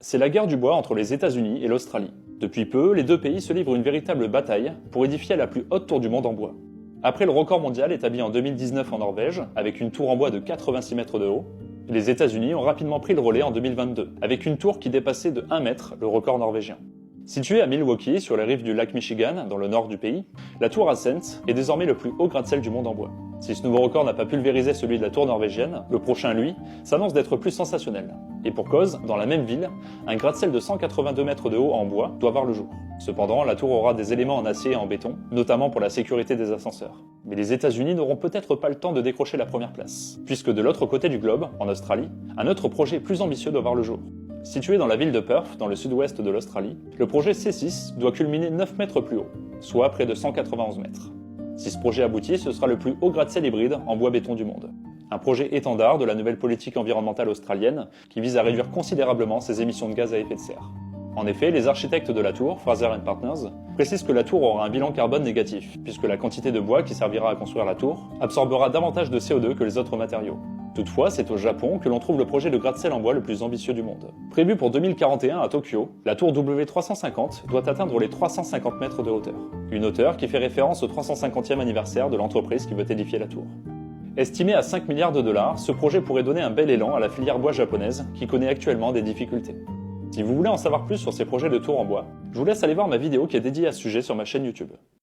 C'est la guerre du bois entre les États-Unis et l'Australie. Depuis peu, les deux pays se livrent une véritable bataille pour édifier la plus haute tour du monde en bois. Après le record mondial établi en 2019 en Norvège, avec une tour en bois de 86 mètres de haut, les États-Unis ont rapidement pris le relais en 2022, avec une tour qui dépassait de 1 mètre le record norvégien. Située à Milwaukee, sur les rives du lac Michigan, dans le nord du pays, la tour Ascent est désormais le plus haut gratte-ciel du monde en bois. Si ce nouveau record n'a pas pulvérisé celui de la tour norvégienne, le prochain, lui, s'annonce d'être plus sensationnel. Et pour cause, dans la même ville, un gratte-ciel de 182 mètres de haut en bois doit voir le jour. Cependant, la tour aura des éléments en acier et en béton, notamment pour la sécurité des ascenseurs. Mais les États-Unis n'auront peut-être pas le temps de décrocher la première place, puisque de l'autre côté du globe, en Australie, un autre projet plus ambitieux doit voir le jour. Situé dans la ville de Perth, dans le sud-ouest de l'Australie, le projet C6 doit culminer 9 mètres plus haut, soit près de 191 mètres. Si ce projet aboutit, ce sera le plus haut gratte-ciel hybride en bois-béton du monde. Un projet étendard de la nouvelle politique environnementale australienne qui vise à réduire considérablement ses émissions de gaz à effet de serre. En effet, les architectes de la tour, Fraser & Partners, précisent que la tour aura un bilan carbone négatif, puisque la quantité de bois qui servira à construire la tour absorbera davantage de CO2 que les autres matériaux. Toutefois, c'est au Japon que l'on trouve le projet de gratte-ciel en bois le plus ambitieux du monde. Prévu pour 2041 à Tokyo, la tour W350 doit atteindre les 350 mètres de hauteur. Une hauteur qui fait référence au 350e anniversaire de l'entreprise qui veut édifier la tour. Estimé à 5 milliards de dollars, ce projet pourrait donner un bel élan à la filière bois japonaise qui connaît actuellement des difficultés. Si vous voulez en savoir plus sur ces projets de tour en bois, je vous laisse aller voir ma vidéo qui est dédiée à ce sujet sur ma chaîne YouTube.